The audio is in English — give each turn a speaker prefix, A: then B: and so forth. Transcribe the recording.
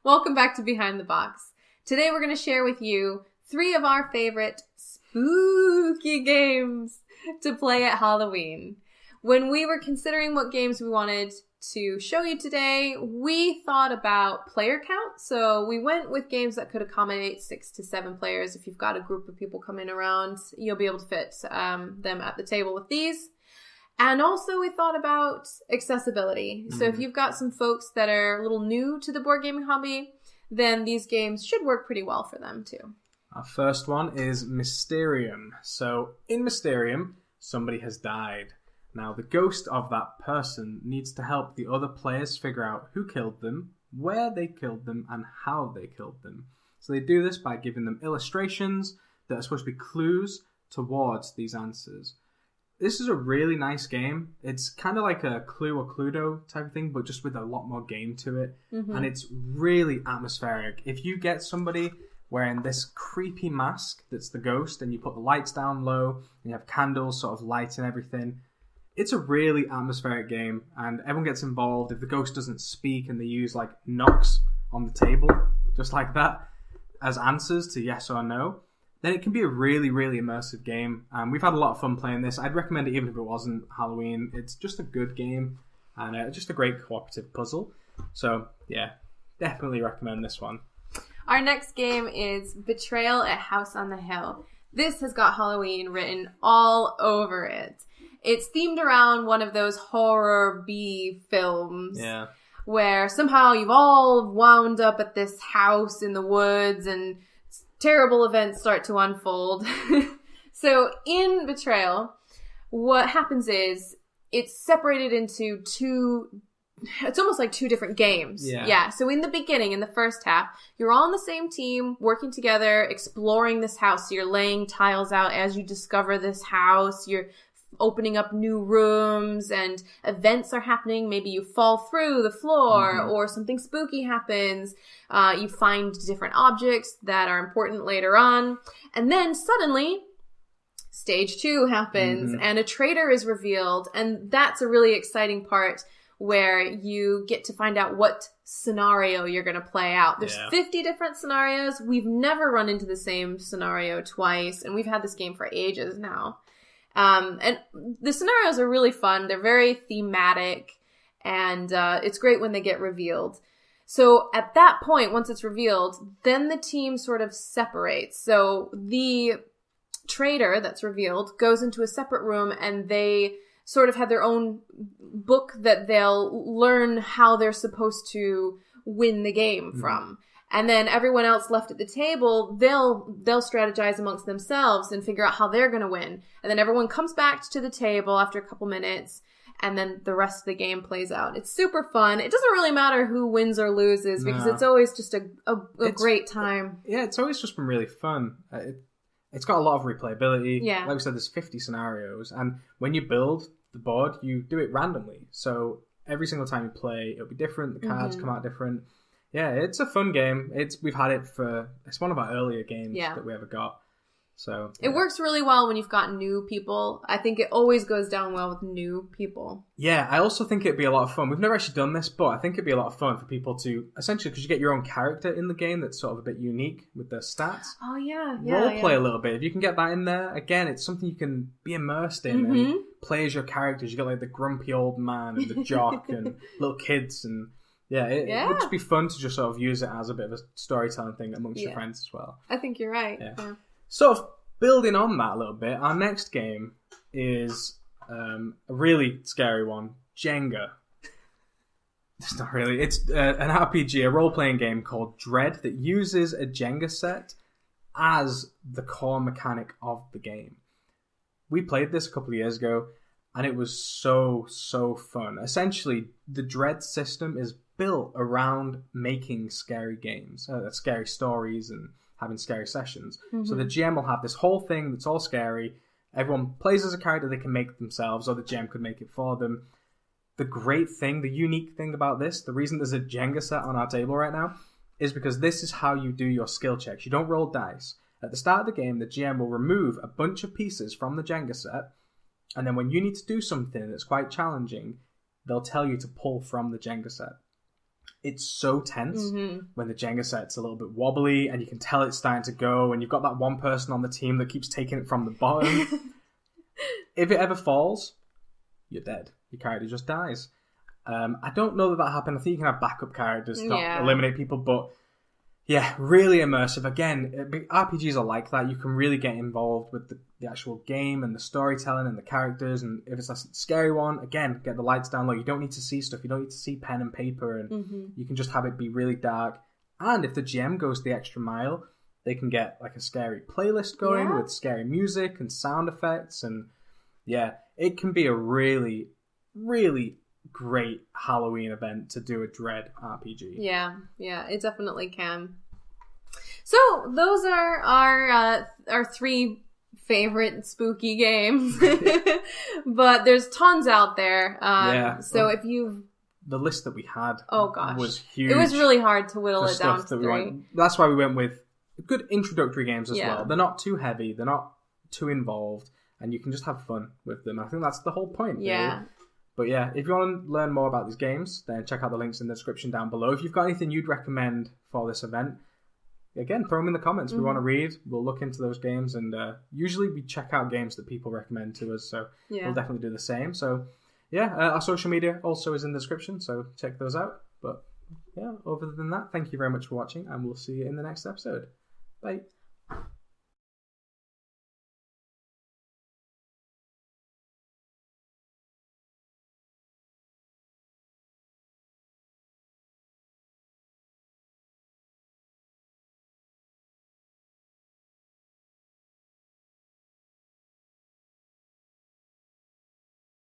A: Welcome back to Behind the Box. Today we're going to share with you 3 of our favorite spooky games to play at Halloween. When we were considering what games we wanted to show you today, we thought about player count. So we went with games that could accommodate 6 to 7 players. If you've got a group of people coming around, you'll be able to fit them at the table with these. And also we thought about accessibility. So if you've got some folks that are a little new to the board gaming hobby, then these games should work pretty well for them too.
B: Our first one is Mysterium. So in Mysterium, somebody has died. Now the ghost of that person needs to help the other players figure out who killed them, where they killed them, and how they killed them. So they do this by giving them illustrations that are supposed to be clues towards these answers. This is a really nice game. It's kind of like a Clue or Cluedo type of thing, but just with a lot more game to it. And it's really atmospheric. If you get somebody wearing this creepy mask that's the ghost, and you put the lights down low, and you have candles sort of lighting everything, it's a really atmospheric game, and everyone gets involved. If the ghost doesn't speak and they use like knocks on the table, just like that, as answers to yes or no, then it can be a really, really immersive game. We've had a lot of fun playing this. I'd recommend it even if it wasn't Halloween. It's just a good game and just a great cooperative puzzle. So, yeah, definitely recommend this one.
A: Our next game is Betrayal at House on the Hill. This has got Halloween written all over it. It's themed around one of those horror B films.
B: Yeah.
A: Where somehow you've all wound up at this house in the woods and terrible events start to unfold. So in Betrayal, what happens is it's separated into it's almost like 2 different games. Yeah. So in the beginning, in the first half, you're all on the same team, working together, exploring this house. So you're laying tiles out as you discover this house. You're opening up new rooms and events are happening. Maybe you fall through the floor or something spooky happens. You find different objects that are important later on. And then suddenly, stage 2 happens and a traitor is revealed. And that's a really exciting part where you get to find out what scenario you're going to play out. There's 50 different scenarios. We've never run into the same scenario twice. And we've had this game for ages now. And the scenarios are really fun. They're very thematic, and it's great when they get revealed. So at that point, once it's revealed, then the team sort of separates. So the traitor that's revealed goes into a separate room, and they sort of have their own book that they'll learn how they're supposed to win the game from. And then everyone else left at the table, they'll strategize amongst themselves and figure out how they're going to win. And then everyone comes back to the table after a couple minutes, and then the rest of the game plays out. It's super fun. It doesn't really matter who wins or loses because it's always just a great time.
B: Yeah, it's always just been really fun. It's got a lot of replayability.
A: Yeah.
B: Like we said, there's 50 scenarios. And when you build the board, you do it randomly. So every single time you play, it'll be different. The cards come out different. Yeah, it's a fun game. It's one of our earlier games that we ever got. So
A: it works really well when you've got new people. I think it always goes down well with new people.
B: Yeah, I also think it'd be a lot of fun. We've never actually done this, but I think it'd be a lot of fun for people to, essentially, because you get your own character in the game that's sort of a bit unique with their stats.
A: Oh, yeah.
B: Role play a little bit. If you can get that in there, again, it's something you can be immersed in and play as your characters. You got like the grumpy old man and the jock and little kids and... Yeah, it would just be fun to just sort of use it as a bit of a storytelling thing amongst your friends as well.
A: I think you're right.
B: Yeah. Sort of building on that a little bit, our next game is a really scary one, Jenga. It's not really. It's an RPG, a role-playing game called Dread that uses a Jenga set as the core mechanic of the game. We played this a couple of years ago, and it was so fun. Essentially, the Dread system is built around making scary games, scary stories and having scary sessions. So the GM will have this whole thing that's all scary. Everyone plays as a character they can make themselves, or the GM could make it for them. The great thing, the unique thing about this, the reason there's a Jenga set on our table right now, is because this is how you do your skill checks. You don't roll dice. At the start of the game, the GM will remove a bunch of pieces from the Jenga set, and then when you need to do something that's quite challenging, they'll tell you to pull from the Jenga set. It's so tense
A: Mm-hmm.
B: when the Jenga set's a little bit wobbly and you can tell it's starting to go and you've got that one person on the team that keeps taking it from the bottom. If it ever falls, you're dead. Your character just dies. I don't know that happened. I think you can have backup characters to eliminate people, but yeah, really immersive. Again, RPGs are like that. You can really get involved with the actual game and the storytelling and the characters. And if it's a scary one, again, get the lights down low. You don't need to see stuff. You don't need to see pen and paper. And you can just have it be really dark. And if the GM goes the extra mile, they can get like a scary playlist going with scary music and sound effects. And yeah, it can be a really, really great Halloween event to do a Dread RPG.
A: Yeah, it definitely can. So those are our 3 favorite spooky games, but there's tons out there. So if you've
B: the list that we had, was huge.
A: It was really hard to whittle it down to 3.
B: That's why we went with good introductory games as well. They're not too heavy, they're not too involved, and you can just have fun with them. I think that's the whole point.
A: Yeah.
B: Really. But yeah, if you want to learn more about these games, then check out the links in the description down below. If you've got anything you'd recommend for this event, again, throw them in the comments. We want to read. We'll look into those games, and usually we check out games that people recommend to us, so we'll definitely do the same. So yeah, our social media also is in the description, so check those out. But yeah, other than that, thank you very much for watching, and we'll see you in the next episode. Bye.